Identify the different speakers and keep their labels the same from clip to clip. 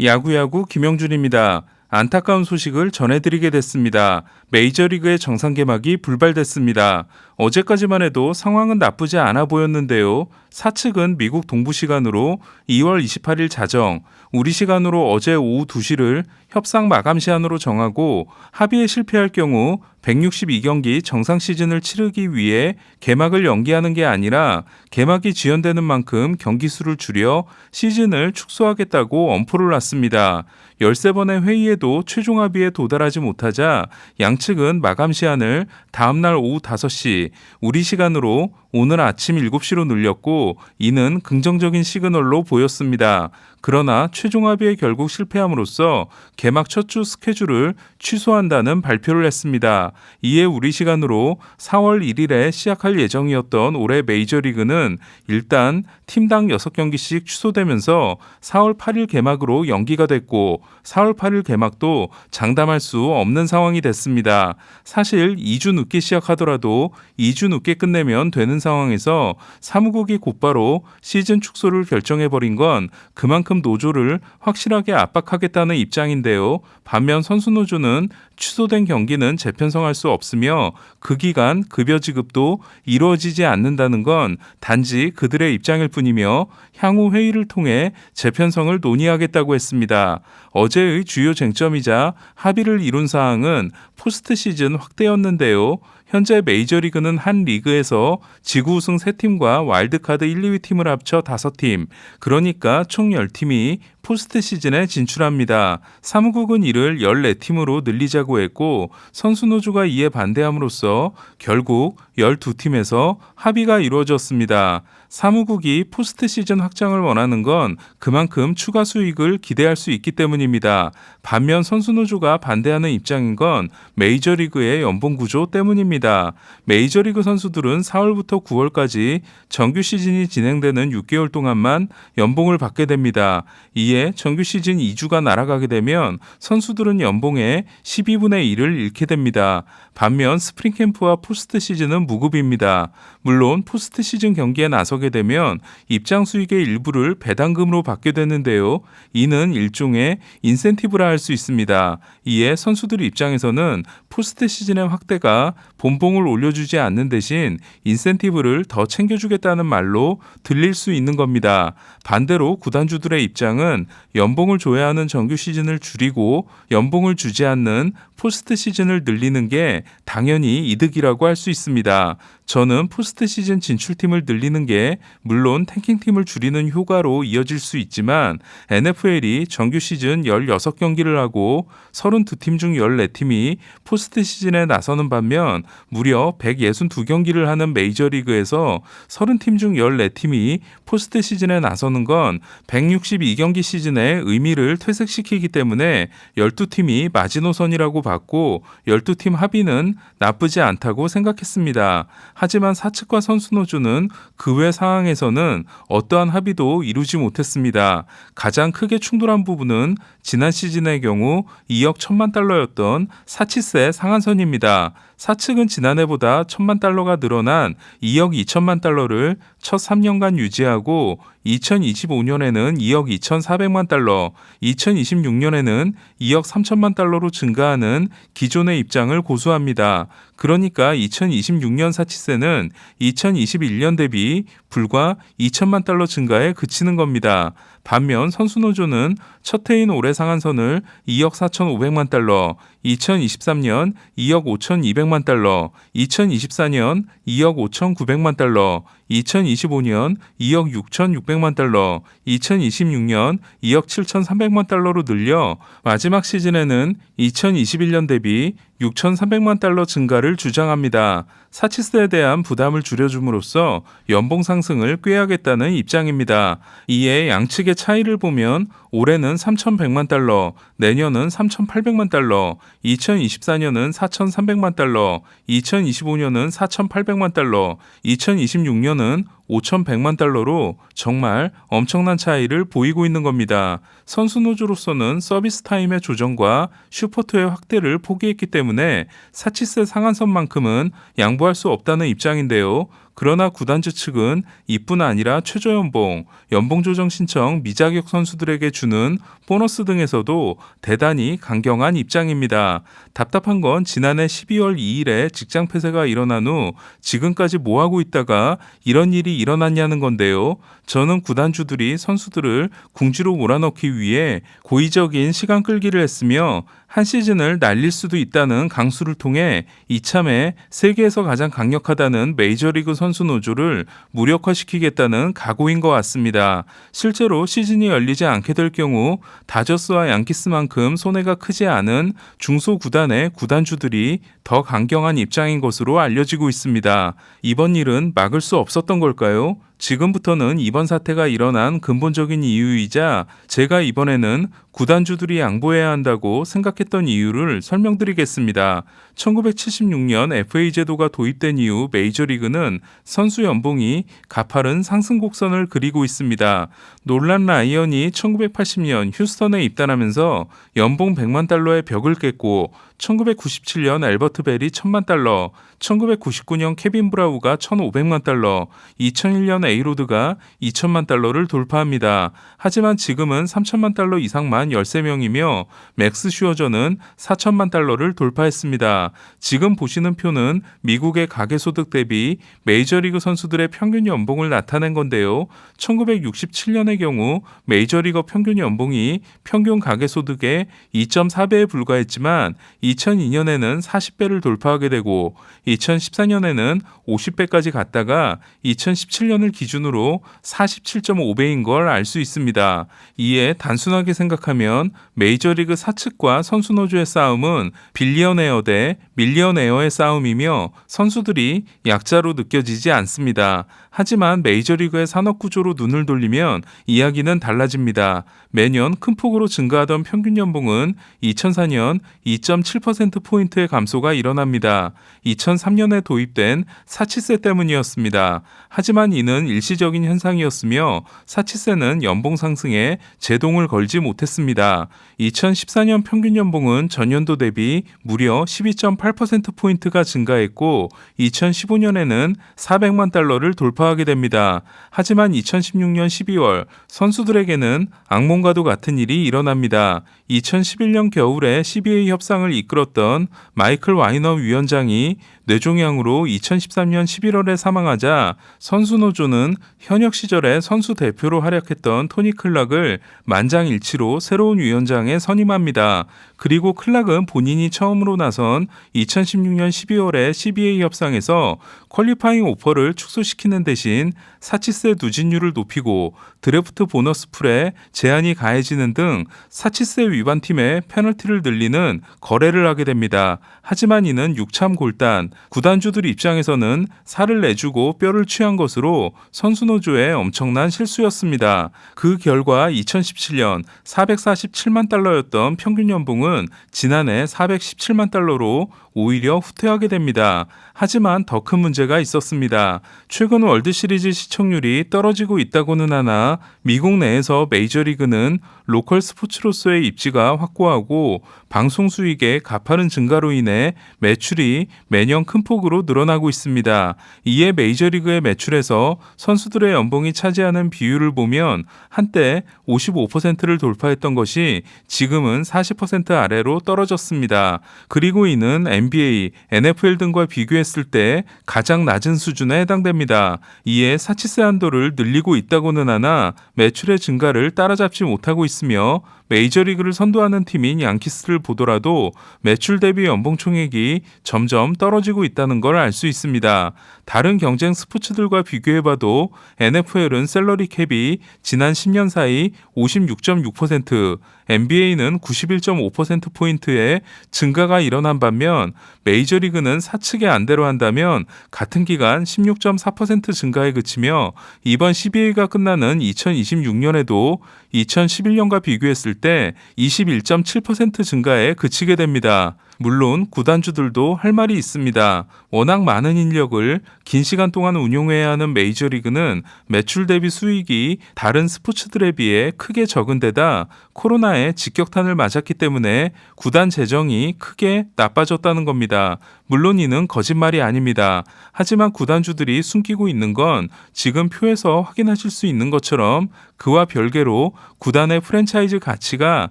Speaker 1: 야구야구 김영준입니다. 안타까운 소식을 전해드리게 됐습니다. 메이저리그의 정상 개막이 불발됐습니다. 어제까지만 해도 상황은 나쁘지 않아 보였는데요. 사측은 미국 동부 시간으로 2월 28일 자정, 우리 시간으로 어제 오후 2시를 협상 마감 시한으로 정하고 합의에 실패할 경우 162경기 정상 시즌을 치르기 위해 개막을 연기하는 게 아니라 개막이 지연되는 만큼 경기 수를 줄여 시즌을 축소하겠다고 엄포를 놨습니다. 13번의 회의에도 최종 합의에 도달하지 못하자 양측은 마감 시한을 다음날 오후 5시, 우리 시간으로 오늘 아침 7시로 늘렸고 이는 긍정적인 시그널로 보였습니다. 그러나 최종 합의에 결국 실패함으로써 개막 첫 주 스케줄을 취소한다는 발표를 했습니다. 이에 우리 시간으로 4월 1일에 시작할 예정이었던 올해 메이저리그는 일단 팀당 6경기씩 취소되면서 4월 8일 개막으로 연기가 됐고 4월 8일 개막도 장담할 수 없는 상황이 됐습니다. 사실 2주 늦게 시작하더라도 2주 늦게 끝내면 되는 상황에서 사무국이 곧바로 시즌 축소를 결정해버린 건 그만큼 노조를 확실하게 압박하겠다는 입장인데요. 반면 선수노조는 취소된 경기는 재편성할 수 없으며 그 기간 급여 지급도 이루어지지 않는다는 건 단지 그들의 입장일 뿐이며 향후 회의를 통해 재편성을 논의하겠다고 했습니다. 어제의 주요 쟁점이자 합의를 이룬 사항은 포스트 시즌 확대였는데요. 현재 메이저리그는 한 리그에서 지구 우승 3팀과 와일드카드 1, 2위 팀을 합쳐 5팀, 그러니까 총 10팀이 포스트 시즌에 진출합니다. 사무국은 이를 14팀으로 늘리자고 했고 선수노조가 이에 반대함으로써 결국 12팀에서 합의가 이루어졌습니다. 사무국이 포스트 시즌 확장을 원하는 건 그만큼 추가 수익을 기대할 수 있기 때문입니다. 반면 선수노조가 반대하는 입장인 건 메이저리그의 연봉 구조 때문입니다. 메이저리그 선수들은 4월부터 9월까지 정규 시즌이 진행되는 6개월 동안만 연봉을 받게 됩니다. 이에 정규 시즌 2주가 날아가게 되면 선수들은 연봉의 12분의 1을 잃게 됩니다. 반면 스프링 캠프와 포스트 시즌은 무급입니다. 물론 포스트 시즌 경기에 나서게 되면 입장 수익의 일부를 배당금으로 받게 되는데요. 이는 일종의 인센티브라 할 수 있습니다. 이에 선수들 입장에서는 포스트 시즌의 확대가 본봉을 올려주지 않는 대신 인센티브를 더 챙겨주겠다는 말로 들릴 수 있는 겁니다. 반대로 구단주들의 입장은 연봉을 줘야 하는 정규 시즌을 줄이고 연봉을 주지 않는 포스트 시즌을 늘리는 게 당연히 이득이라고 할 수 있습니다. 저는 포스트 시즌 진출팀을 늘리는 게 물론 탱킹팀을 줄이는 효과로 이어질 수 있지만 NFL이 정규 시즌 16경기를 하고 32팀 중 14팀이 포스트 시즌에 나서는 반면 무려 162경기를 하는 메이저리그에서 30팀 중 14팀이 포스트 시즌에 나서는 건 162경기 시즌의 의미를 퇴색시키기 때문에 12팀이 마지노선이라고 봤고 12팀 합의는 나쁘지 않다고 생각했습니다. 하지만 사측과 선수노조는 그 외 상황에서는 어떠한 합의도 이루지 못했습니다. 가장 크게 충돌한 부분은 지난 시즌의 경우 2억 1천만 달러였던 사치세 상한선입니다. 사측은 지난해보다 1천만 달러가 늘어난 2억 2천만 달러를 첫 3년간 유지하고 2025년에는 2억 2,400만 달러, 2026년에는 2억 3천만 달러로 증가하는 기존의 입장을 고수합니다. 그러니까 2026년 사치세는 2021년 대비 불과 2천만 달러 증가에 그치는 겁니다. 반면 선수노조는 첫 해인 올해 상한선을 2억 4,500만 달러, 2023년 2억 5,200만 달러, 2024년 2억 5,900만 달러, 2025년 2억 6,600만 달러, 2026년 2억 7,300만 달러로 늘려 마지막 시즌에는 2021년 대비 6,300만 달러 증가를 주장합니다. 사치세에 대한 부담을 줄여줌으로써 연봉 상승을 꾀하겠다는 입장입니다. 이에 양측의 차이를 보면 올해는 3,100만 달러, 내년은 3,800만 달러, 2024년은 4,300만 달러, 2025년은 4,800만 달러, 2026년은 5,100만 달러로 정말 엄청난 차이를 보이고 있는 겁니다. 선수노조로서는 서비스 타임의 조정과 슈퍼투의 확대를 포기했기 때문에 사치세 상한선만큼은 양보할 수 없다는 입장인데요. 그러나 구단주 측은 이뿐 아니라 최저연봉, 연봉 조정 신청 미자격 선수들에게 주는 보너스 등에서도 대단히 강경한 입장입니다. 답답한 건 지난해 12월 2일에 직장 폐쇄가 일어난 후 지금까지 뭐하고 있다가 이런 일이 일어났냐는 건데요. 저는 구단주들이 선수들을 궁지로 몰아넣기 위해 고의적인 시간 끌기를 했으며 한 시즌을 날릴 수도 있다는 강수를 통해 이참에 세계에서 가장 강력하다는 메이저리그 선수 노조를 무력화시키겠다는 각오인 것 같습니다. 실제로 시즌이 열리지 않게 될 경우 다저스와 양키스만큼 손해가 크지 않은 중소구단의 구단주들이 더 강경한 입장인 것으로 알려지고 있습니다. 이번 일은 막을 수 없었던 걸까요? 지금부터는 이번 사태가 일어난 근본적인 이유이자 제가 이번에는 구단주들이 양보해야 한다고 생각했던 이유를 설명드리겠습니다. 1976년 FA 제도가 도입된 이후 메이저리그는 선수 연봉이 가파른 상승 곡선을 그리고 있습니다. 놀란 라이언이 1980년 휴스턴에 입단하면서 연봉 100만 달러의 벽을 깼고 1997년 앨버트 벨이 1000만 달러, 1999년 케빈 브라우가 1500만 달러, 2001년 에이로드가 2000만 달러를 돌파합니다. 하지만 지금은 3000만 달러 이상만 13명이며 맥스 슈어저는 4000만 달러를 돌파했습니다. 지금 보시는 표는 미국의 가계소득 대비 메이저리그 선수들의 평균 연봉을 나타낸 건데요. 1967년의 경우 메이저리거 평균 연봉이 평균 가계소득의 2.4배에 불과했지만 2002년에는 40배를 돌파하게 되고 2014년에는 50배까지 갔다가 2017년을 기준으로 47.5배인 걸 알 수 있습니다. 이에 단순하게 생각하면 메이저리그 사측과 선수 노조의 싸움은 빌리어네어 대 밀리어네어의 싸움이며 선수들이 약자로 느껴지지 않습니다. 하지만 메이저리그의 산업구조로 눈을 돌리면 이야기는 달라집니다. 매년 큰 폭으로 증가하던 평균 연봉은 2004년 2.7%포인트의 감소가 일어납니다. 2003년에 도입된 사치세 때문이었습니다. 하지만 이는 일시적인 현상이었으며 사치세는 연봉 상승에 제동을 걸지 못했습니다. 2014년 평균 연봉은 전년도 대비 무려 12.8%포인트가 증가했고 2015년에는 400만 달러를 돌파하게 됩니다. 하지만 2016년 12월 선수들에게는 악몽과도 같은 일이 일어납니다. 2011년 겨울에 CBA 협상을 이끌었던 마이클 와이너 위원장이 뇌종양으로 2013년 11월에 사망하자 선수노조는 현역 시절에 선수 대표로 활약했던 토니 클락을 만장일치로 새로운 위원장에 선임합니다. 그리고 클락은 본인이 처음으로 나선 2016년 12월에 CBA 협상에서 퀄리파잉 오퍼를 축소시키는 대신 사치세 누진율을 높이고 드래프트 보너스 풀에 제한이 가해지는 등 사치세 위반 팀의 페널티를 늘리는 거래를 하게 됩니다. 하지만 이는 육참골단, 구단주들 입장에서는 살을 내주고 뼈를 취한 것으로 선수노조의 엄청난 실수였습니다. 그 결과 2017년 447만 달러였던 평균 연봉은 지난해 417만 달러로 오히려 후퇴하게 됩니다. 하지만 더 큰 문제가 있었습니다. 최근 월드시리즈 시청률이 떨어지고 있다고는 하나 미국 내에서 메이저리그는 로컬 스포츠로서의 입지가 확고하고 방송 수익의 가파른 증가로 인해 매출이 매년 큰 폭으로 늘어나고 있습니다. 이에 메이저리그의 매출에서 선수들의 연봉이 차지하는 비율을 보면 한때 55%를 돌파했던 것이 지금은 40% 아래로 떨어졌습니다. 그리고 이는 NBA, NFL 등과 비교했을 때 가장 낮은 수준에 해당됩니다. 이에 사치세 한도를 늘리고 있다고는 하나 매출의 증가를 따라잡지 못하고 있으며 메이저리그를 선도하는 팀인 양키스를 보더라도 매출 대비 연봉 총액이 점점 떨어지고 있다는 걸 알 수 있습니다. 다른 경쟁 스포츠들과 비교해봐도 NFL은 셀러리 캡이 지난 10년 사이 56.6%, NBA는 91.5%포인트의 증가가 일어난 반면 메이저리그는 사측의 안대로 한다면 같은 기간 16.4% 증가에 그치며 이번 CBA가 끝나는 2026년에도 2011년과 비교했을 때 21.7% 증가에 그치게 됩니다. 물론 구단주들도 할 말이 있습니다. 워낙 많은 인력을 긴 시간 동안 운용해야 하는 메이저리그는 매출 대비 수익이 다른 스포츠들에 비해 크게 적은 데다 코로나에 직격탄을 맞았기 때문에 구단 재정이 크게 나빠졌다는 겁니다. 물론 이는 거짓말이 아닙니다. 하지만 구단주들이 숨기고 있는 건 지금 표에서 확인하실 수 있는 것처럼 그와 별개로 구단의 프랜차이즈 가치가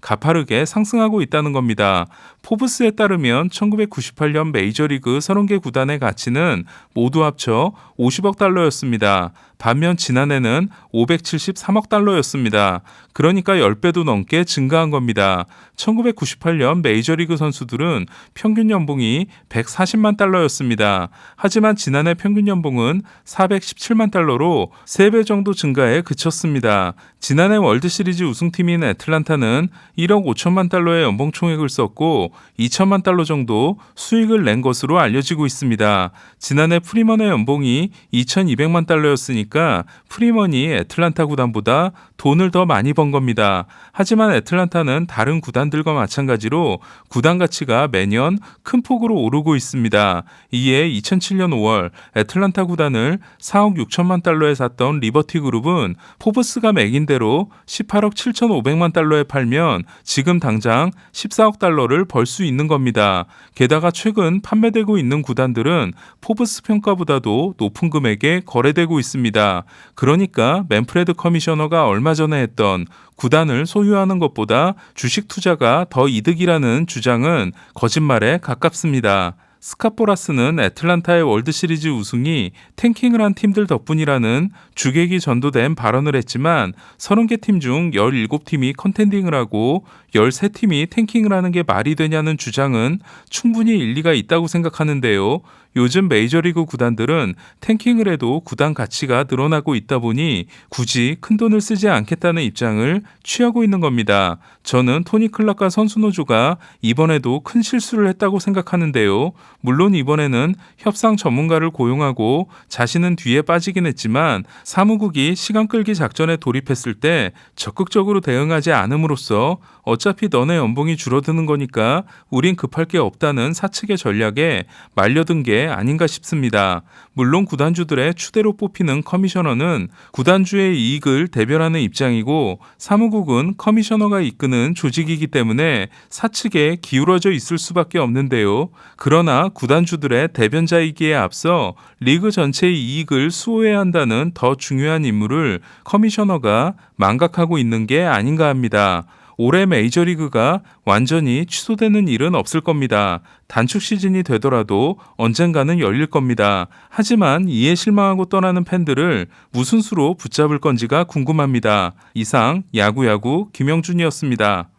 Speaker 1: 가파르게 상승하고 있다는 겁니다. 포브스에 따르면 1998년 메이저리그 30개 구단의 가치는 모두 합쳐 50억 달러였습니다. 반면 지난해는 573억 달러였습니다. 그러니까 10배도 넘게 증가한 겁니다. 1998년 메이저리그 선수들은 평균 연봉이 140만 달러였습니다. 하지만 지난해 평균 연봉은 417만 달러로 3배 정도 증가에 그쳤습니다. 지난해 월드시리즈 우승팀인 애틀란타는 1억 5천만 달러의 연봉 총액을 썼고 2천만 달러 정도 수익을 낸 것으로 알려지고 있습니다. 지난해 프리먼의 연봉이 2,200만 달러였으니까 프리먼이 애틀란타 구단보다 돈을 더 많이 번 겁니다. 하지만 애틀란타는 다른 구단들과 마찬가지로 구단 가치가 매년 큰 폭으로 오르고 있습니다. 이에 2007년 5월 애틀란타 구단을 4억 6천만 달러에 샀던 리버티 그룹은 포브스가 매긴 대로 18억 7,500만 달러에 팔면 지금 당장 14억 달러를 벌 수 있는 겁니다. 게다가 최근 판매되고 있는 구단들은 포브스 평가보다도 높은 금액에 거래되고 있습니다. 그러니까 맨프레드 커미셔너가 얼마 전에 했던 구단을 소유하는 것보다 주식 투자가 더 이득이라는 주장은 거짓말에 가깝습니다. 스캇 보라스는 애틀란타의 월드시리즈 우승이 탱킹을 한 팀들 덕분이라는 주객이 전도된 발언을 했지만 30개 팀 중 17팀이 컨텐딩을 하고 13팀이 탱킹을 하는 게 말이 되냐는 주장은 충분히 일리가 있다고 생각하는데요. 요즘 메이저리그 구단들은 탱킹을 해도 구단 가치가 늘어나고 있다 보니 굳이 큰돈을 쓰지 않겠다는 입장을 취하고 있는 겁니다. 저는 토니 클락과 선수노조가 이번에도 큰 실수를 했다고 생각하는데요. 물론 이번에는 협상 전문가를 고용하고 자신은 뒤에 빠지긴 했지만 사무국이 시간 끌기 작전에 돌입했을 때 적극적으로 대응하지 않음으로써 어차피 너네 연봉이 줄어드는 거니까 우린 급할 게 없다는 사측의 전략에 말려든 게 아닌가 싶습니다. 물론 구단주들의 추대로 뽑히는 커미셔너는 구단주의 이익을 대변하는 입장이고 사무국은 커미셔너가 이끄는 조직이기 때문에 사측에 기울어져 있을 수밖에 없는데요. 그러나 구단주들의 대변자이기에 앞서 리그 전체의 이익을 수호해야 한다는 더 중요한 임무를 커미셔너가 망각하고 있는 게 아닌가 합니다. 올해 메이저리그가 완전히 취소되는 일은 없을 겁니다. 단축 시즌이 되더라도 언젠가는 열릴 겁니다. 하지만 이에 실망하고 떠나는 팬들을 무슨 수로 붙잡을 건지가 궁금합니다. 이상 야구야구 김영준이었습니다.